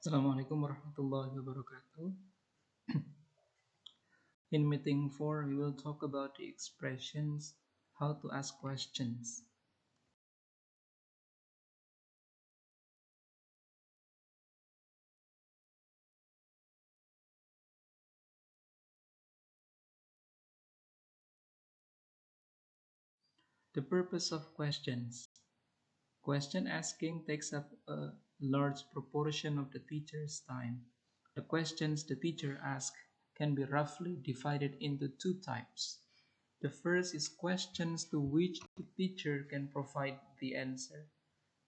Assalamualaikum warahmatullahi wabarakatuh. In meeting 4, we will talk about the expressions how to ask questions. The purpose of questions. Question asking takes up a large proportion of the teacher's time. The questions the teacher asks can be roughly divided into two types. The first is questions to which the teacher can provide the answer,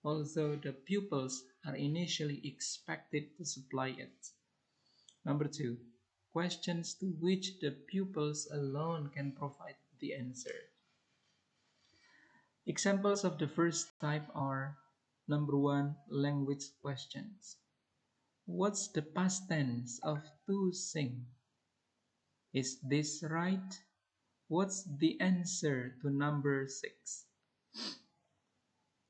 although the pupils are initially expected to supply it. Number 2, questions to which the pupils alone can provide the answer. Examples of the first type are: number 1, language questions. What's the past tense of to sing? Is this right? What's the answer to number 6?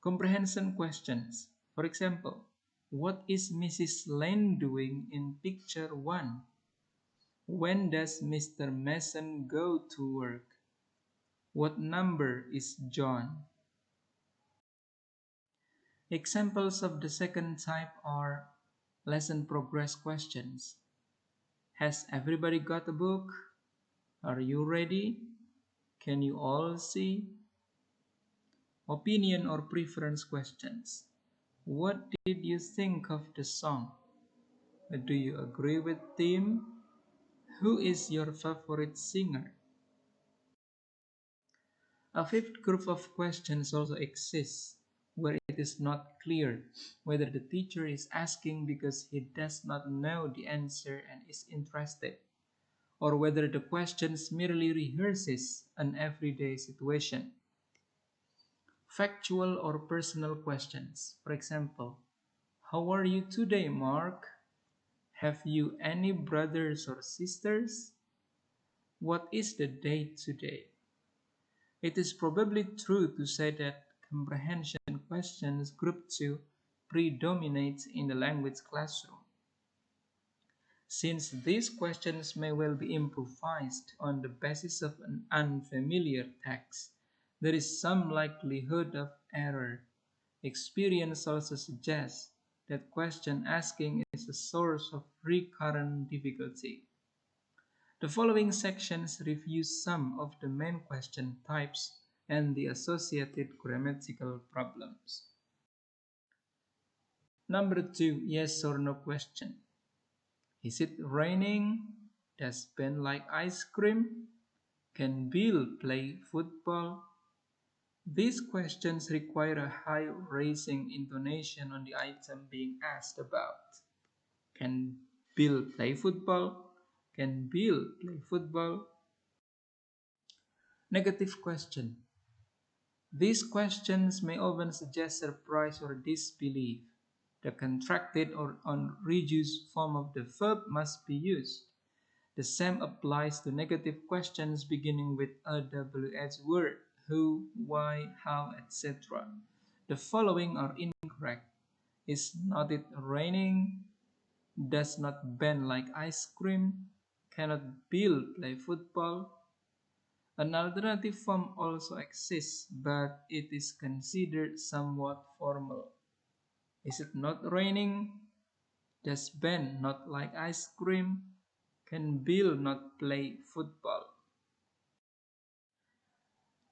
Comprehension questions. For example, what is Mrs. Lane doing in picture 1? When does Mr. Mason go to work? What number is John? Examples of the second type are lesson progress questions. Has everybody got a book? Are you ready? Can you all see? Opinion or preference questions. What did you think of the song? Do you agree with Tim? Who is your favorite singer? A fifth group of questions also exists, where it is not clear whether the teacher is asking because he does not know the answer and is interested, or whether the questions merely rehearses an everyday situation. Factual or personal questions. For example, how are you today, Mark? Have you any brothers or sisters? What is the date today? It is probably true to say that comprehension questions group 2 predominate in the language classroom. Since these questions may well be improvised on the basis of an unfamiliar text, there is some likelihood of error. Experience also suggests that question asking is a source of recurrent difficulty. The following sections review some of the main question types and the associated grammatical problems. Number 2, yes or no question. Is it raining? Does Ben like ice cream? Can Bill play football? These questions require a high raising intonation on the item being asked about. Can Bill play football? Can Bill play football? Negative question. These questions may often suggest surprise or disbelief. The contracted or unreduced form of the verb must be used. The same applies to negative questions beginning with a WH word: who, why, how, etc. The following are incorrect. Is not it raining? Does not Ben like ice cream? Cannot Bill play football? An alternative form also exists, but it is considered somewhat formal. Is it not raining? Does Ben not like ice cream? Can Bill not play football?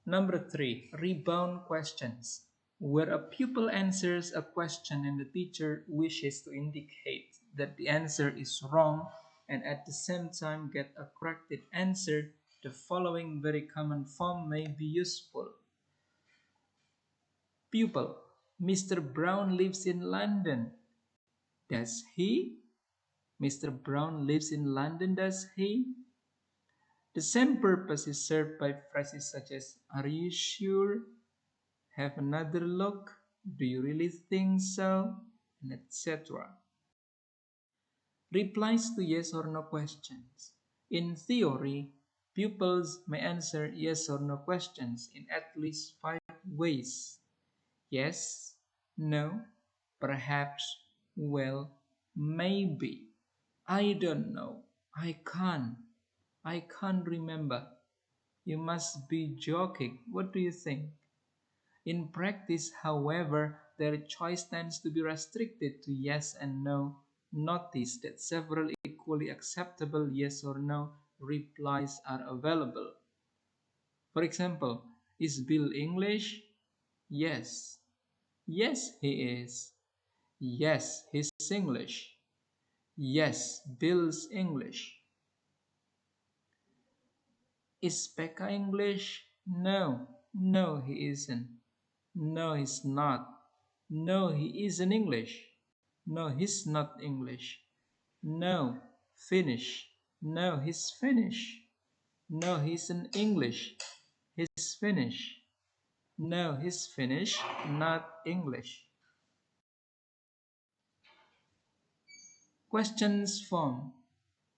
Number 3, rebound questions, where a pupil answers a question and the teacher wishes to indicate that the answer is wrong and at the same time get a corrected answer. The following very common form may be useful. Pupil: Mr. Brown lives in London. Does he? Mr. Brown lives in London, does he? The same purpose is served by phrases such as are you sure? Have another look? Do you really think so? And etc. Replies to yes or no questions. In theory, pupils may answer yes or no questions in at least 5 ways. Yes, no, perhaps, well, maybe, I don't know, I can't remember. You must be joking. What do you think? In practice, however, their choice tends to be restricted to yes and no. Notice that several equally acceptable yes or no replies are available. For example, is Bill English? Yes. Yes, he is. Yes, he's English. Yes, Bill's English. Is Becca English? No, no, he isn't. No, he's not. No, he isn't English. No, he's not English. No, Finnish. No, he's Finnish. No, he's in English. He's Finnish. No, he's Finnish, not English. Questions form.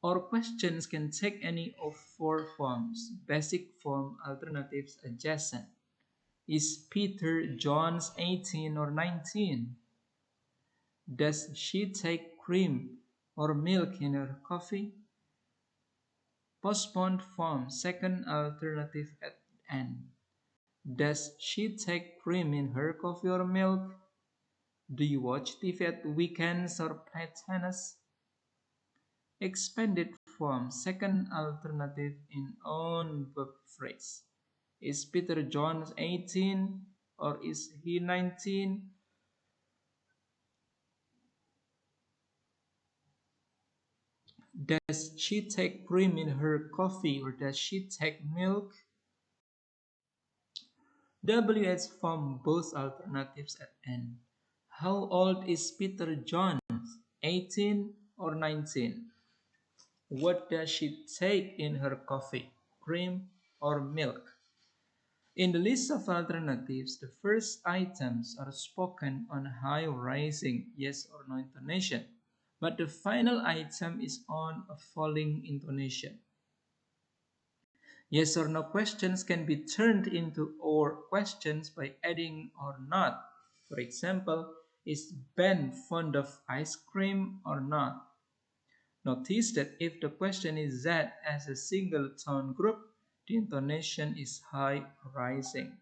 Or questions can take any of four forms: basic form, alternatives, adjacent. Is Peter John's 18 or 19? Does she take cream or milk in her coffee? Postponed form, second alternative at end. Does she take cream in her coffee or milk? Do you watch TV at weekends or play tennis? Expanded form, second alternative in own verb phrase. Is Peter John 18 or is he 19? Does she take cream in her coffee or does she take milk? WH form both alternatives at end. How old is Peter John? 18 or 19? What does she take in her coffee? Cream or milk? In the list of alternatives, the first items are spoken on high rising yes or no intonation, but the final item is on a falling intonation. Yes or no questions can be turned into or questions by adding or not. For example, is Ben fond of ice cream or not? Notice that if the question is Z as a single tone group, the intonation is high rising.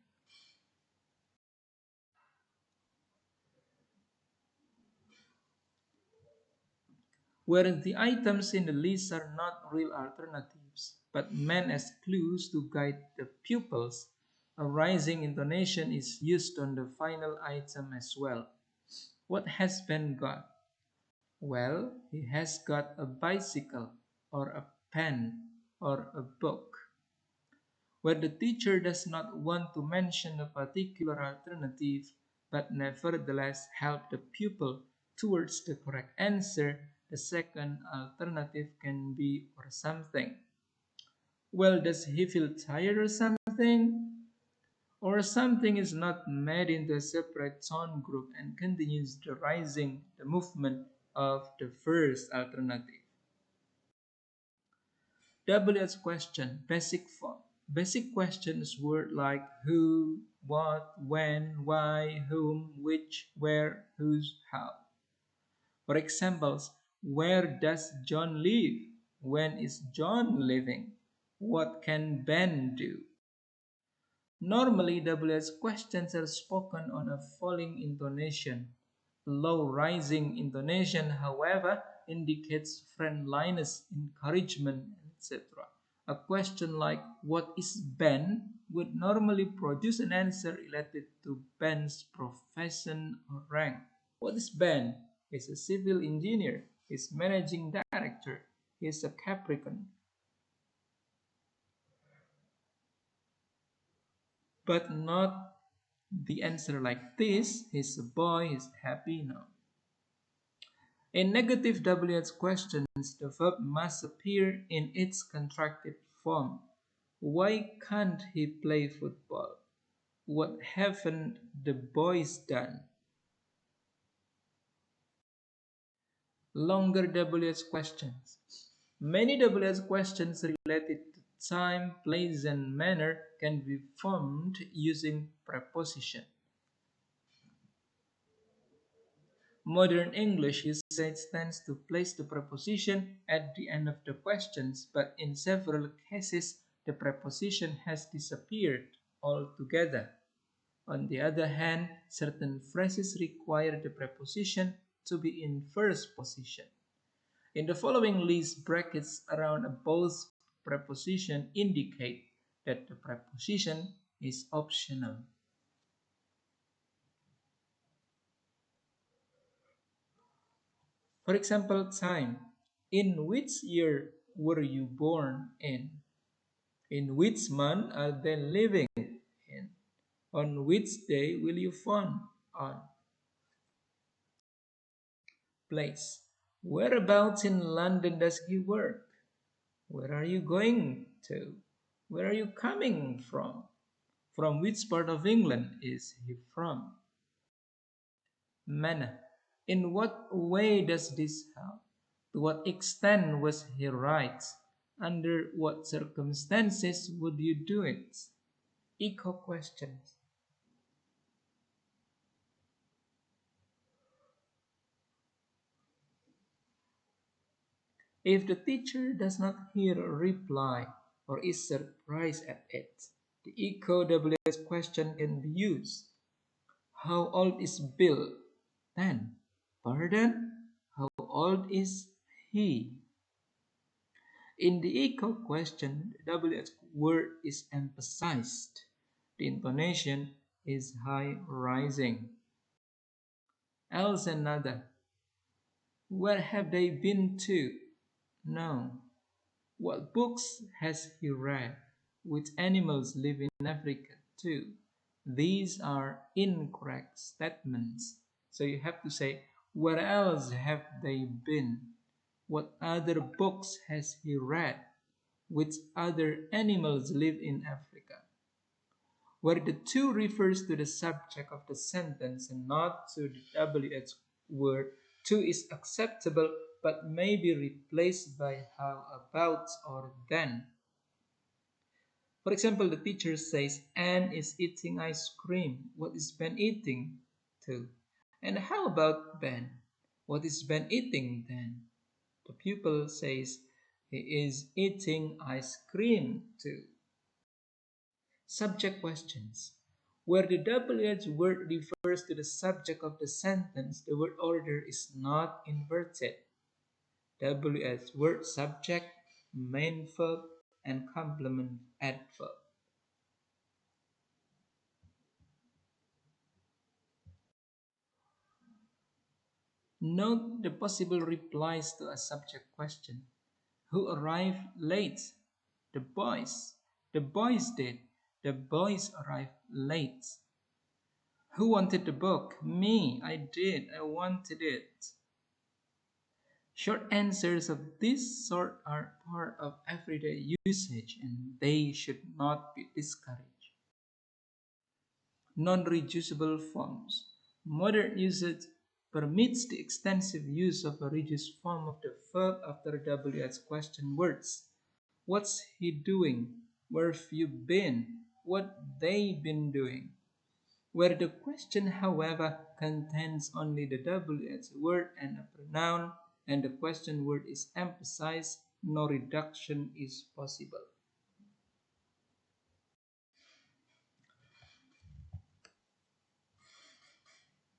Whereas the items in the list are not real alternatives, but meant as clues to guide the pupils, a rising intonation is used on the final item as well. What has Ben got? Well, he has got a bicycle, or a pen, or a book. Where the teacher does not want to mention a particular alternative, but nevertheless help the pupil towards the correct answer, the second alternative can be or something. Well, does he feel tired or something? Or something is not made into a separate tone group and continues the movement of the first alternative. WH question, basic form. Basic questions word like who, what, when, why, whom, which, where, whose, how. For examples, where does John live? When is John living? What can Ben do? Normally, WH questions are spoken on a falling intonation. Low rising intonation, however, indicates friendliness, encouragement, etc. A question like, what is Ben? Would normally produce an answer related to Ben's profession or rank. What is Ben? He's a civil engineer. He's managing director. He's a Capricorn. But not the answer like this. He's a boy. He's happy. No. In negative WH questions, the verb must appear in its contracted form. Why can't he play football? What haven't the boys done? Longer WH questions. Many WH questions related to time, place, and manner can be formed using preposition. Modern English uses usage tends to place the preposition at the end of the questions, but in several cases, the preposition has disappeared altogether. On the other hand, certain phrases require the preposition to be in first position. In the following list, brackets around both preposition indicate that the preposition is optional. For example, time. In which year were you born in? In which month are they living in? On which day will you phone on? Place. Whereabouts in London does he work? Where are you going to? Where are you coming from? From which part of England is he from? Manner. In what way does this help? To what extent was he right? Under what circumstances would you do it? Echo questions. If the teacher does not hear a reply or is surprised at it, the echo WH question can be used. How old is Bill? 10. Pardon? How old is he? In the echo question, the WH word is emphasized. The intonation is high rising. Else another. Where have they been to? No. What books has he read? Which animals live in Africa too? These are incorrect statements. So you have to say, where else have they been? What other books has he read? Which other animals live in Africa? Where the to refers to the subject of the sentence and not to the WH word, to is acceptable but may be replaced by how, about, or then. For example, the teacher says, Anne is eating ice cream. What is Ben eating? Too. And how about Ben? What is Ben eating then? The pupil says, he is eating ice cream too. Subject questions. Where the WH word refers to the subject of the sentence, the word order is not inverted. WH word subject, main verb, and complement adverb. Note the possible replies to a subject question. Who arrived late? The boys. The boys did. The boys arrived late. Who wanted the book? Me. I did. I wanted it. Short answers of this sort are part of everyday usage and they should not be discouraged. Non-reducible forms. Modern usage permits the extensive use of a reduced form of the verb after WH question words. What's he doing? Where've you been? What they been doing? Where the question, however, contains only the WH word and a pronoun, and the question word is emphasized, no reduction is possible.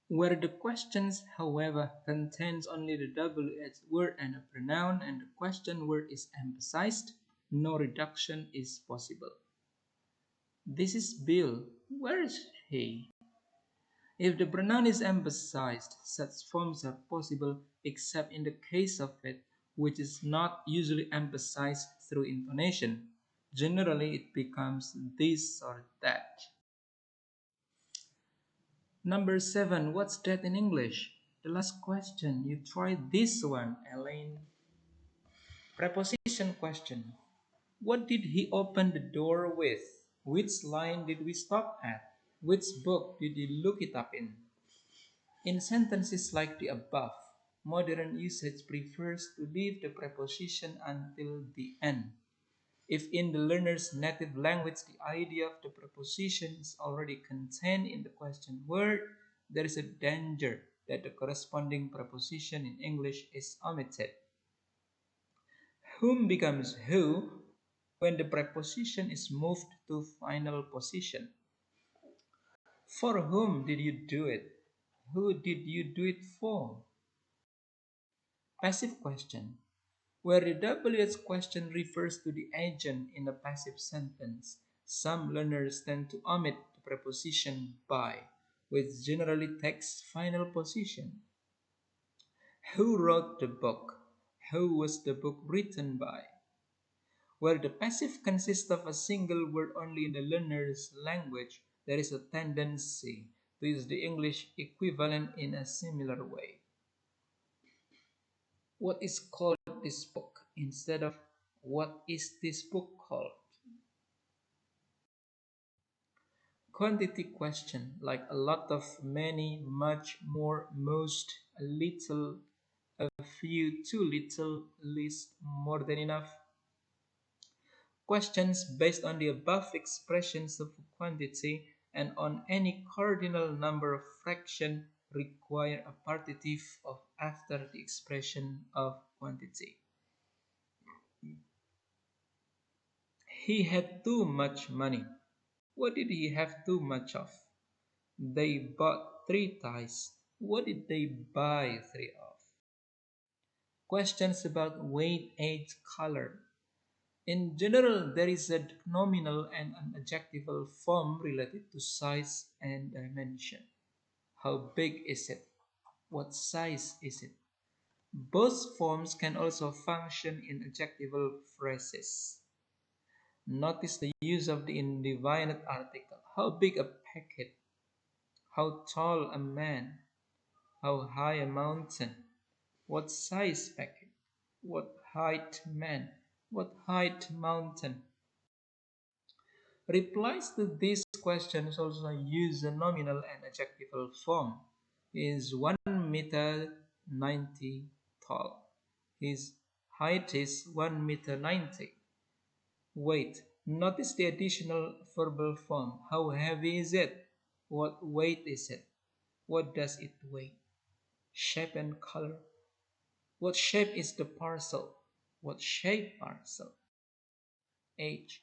Where the questions, however, contains only the WH word and a pronoun, and the question word is emphasized, no reduction is possible. This is Bill. Where is he? If the pronoun is emphasized, such forms are possible except in the case of it, which is not usually emphasized through intonation. Generally, it becomes this or that. Number 7. What's that in English? The last question. You try this one, Elaine. Preposition question. What did he open the door with? Which line did we stop at? Which book did you look it up in? In sentences like the above, modern usage prefers to leave the preposition until the end. If in the learner's native language the idea of the preposition is already contained in the question word, there is a danger that the corresponding preposition in English is omitted. Whom becomes who when the preposition is moved to final position. For whom did you do it? Who did you do it for? Passive question, where the WH question refers to the agent in a passive sentence. Some learners tend to omit the preposition by, which generally takes final position. Who wrote the book? Who was the book written by? Where the passive consists of a single word only in the learner's language, there is a tendency to use the English equivalent in a similar way. What is called this book instead of what is this book called? Quantity question, like a lot of, many, much, more, most, a little, a few, too little, least, more than enough. Questions based on the above expressions of quantity and on any cardinal number of fraction require a partitive of after the expression of quantity. He had too much money. What did he have too much of? They bought 3 ties. What did they buy 3 of? Questions about weight, age, color. In general, there is a nominal and an adjectival form related to size and dimension. How big is it? What size is it? Both forms can also function in adjectival phrases. Notice the use of the indefinite article. How big a packet? How tall a man? How high a mountain? What size packet? What height man? What height mountain? Replies to these questions also use the nominal and adjectival form. He is 1 meter 90 tall. His height is 1 meter 90. Weight. Notice the additional verbal form. How heavy is it? What weight is it? What does it weigh? Shape and color. What shape is the parcel? What shape parcel? Age.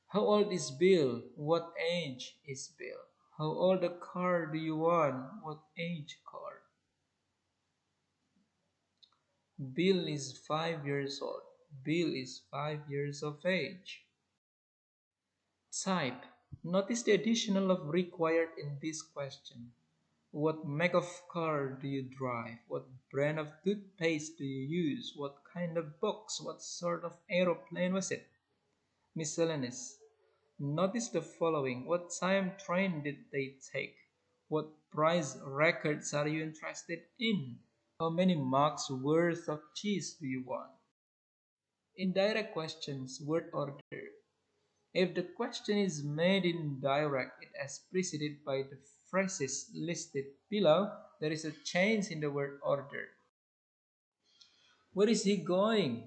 How old is Bill? What age is Bill? How old a car do you want? What age car? Bill is 5 years old. Bill is 5 years of age. Type. Notice the additional of required in this question. What make of car do you drive? What brand of toothpaste do you use? What kind of books? What sort of aeroplane was it? Miscellaneous. Notice the following. What time train did they take? What price records are you interested in? How many marks worth of cheese do you want? Indirect questions, word order. If the question is made in direct, it is preceded by the phrases listed below. There is a change in the word order. Where is he going?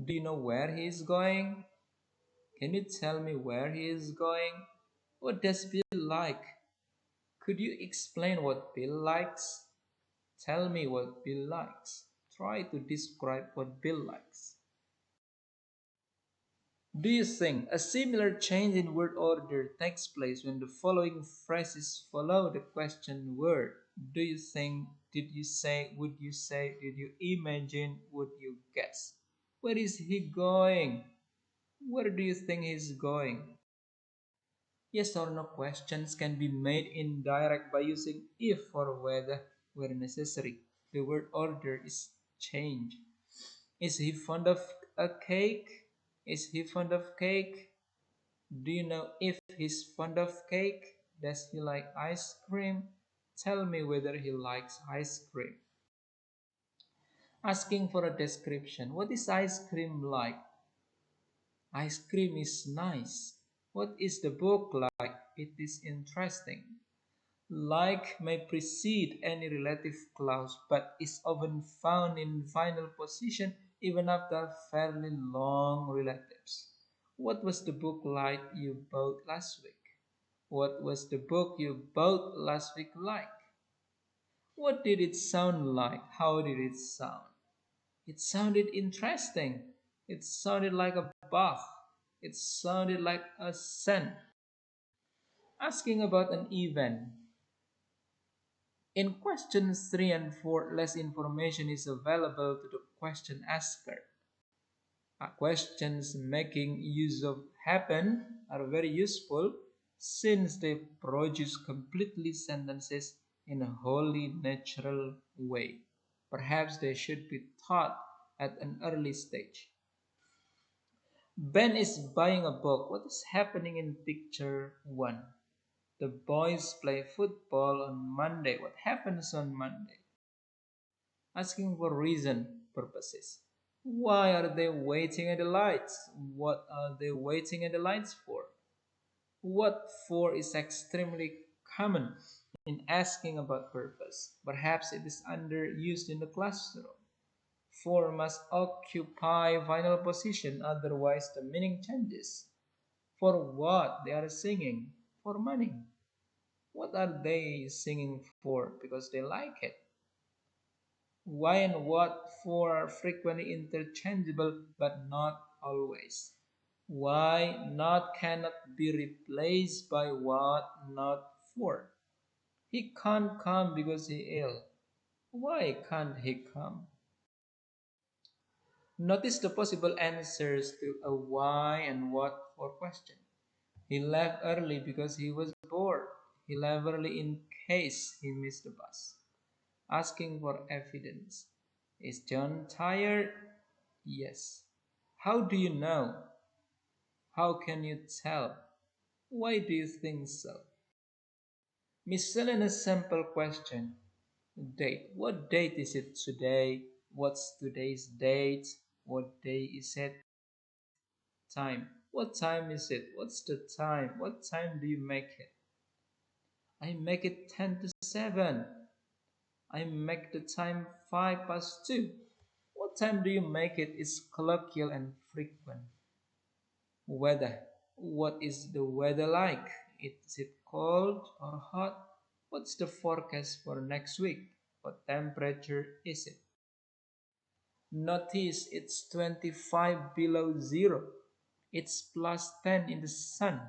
Do you know where he is going? Can you tell me where he is going? What does Bill like? Could you explain what Bill likes? Tell me what Bill likes. Try to describe what Bill likes. Do you think a similar change in word order takes place when the following phrases follow the question word? Do you think, did you say, would you say, did you imagine, would you guess? Where is he going? Where do you think he's going? Yes or no questions can be made indirect by using if or whether where necessary. The word order is changed. Is he fond of a cake? Is he fond of cake? Do you know if he's fond of cake? Does he like ice cream? Tell me whether he likes ice cream. Asking for a description. What is ice cream like? Ice cream is nice. What is the book like? It is interesting. Like may precede any relative clause but is often found in final position even after fairly long relatives. What was the book like you bought last week? What was the book you bought last week like? What did it sound like? How did it sound? It sounded interesting. It sounded like a Bach. It sounded like a scent. Asking about an event. In questions 3 and 4, less information is available to the question asker. Questions making use of happen are very useful since they produce completely sentences in a wholly natural way. Perhaps they should be taught at an early stage. Ben is buying a book. What is happening in picture 1? The boys play football on Monday. What happens on Monday? Asking for reason purposes. Why are they waiting at the lights? What are they waiting at the lights for? What for is extremely common in asking about purpose. Perhaps it is underused in the classroom. For must occupy final position, otherwise the meaning changes. For what they are singing? For money. What are they singing for? Because they like it. Why and what for are frequently interchangeable but not always. Why not cannot be replaced by what not for. He can't come because he ill. Why can't he come? Notice the possible answers to a why and what for question. He left early because he was bored. He left early in case he missed the bus. Asking for evidence. Is John tired? Yes. How do you know? How can you tell? Why do you think so? Miscellaneous sample question. Date. What date is it today? What's today's date? What day is it? Time. What time is it? What's the time? What time do you make it? I make it 10 to 7. I make the time 5 past 2. What time do you make it is colloquial and frequent. Weather. What is the weather like? Is it cold or hot? What's the forecast for next week? What temperature is it? Notice it's 25 below zero. It's plus 10 in the sun.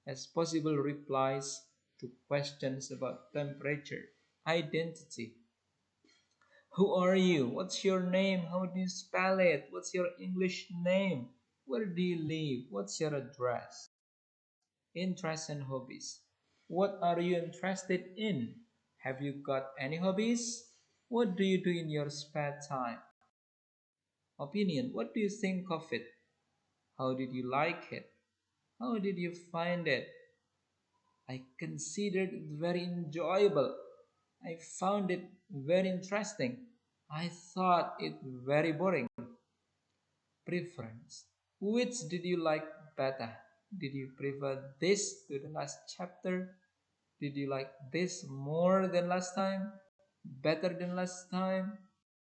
As possible replies to questions about temperature. Identity. Who are you? What's your name? How do you spell it? What's your English name? Where do you live? What's your address? Interests and hobbies. What are you interested in? Have you got any hobbies? What do you do in your spare time? Opinion. What do you think of it? How did you like it? How did you find it? I considered it very enjoyable. I found it very interesting. I thought it very boring. Preference. Which did you like better? Did you prefer this to the last chapter? Did you like this more than last time? Better than last time?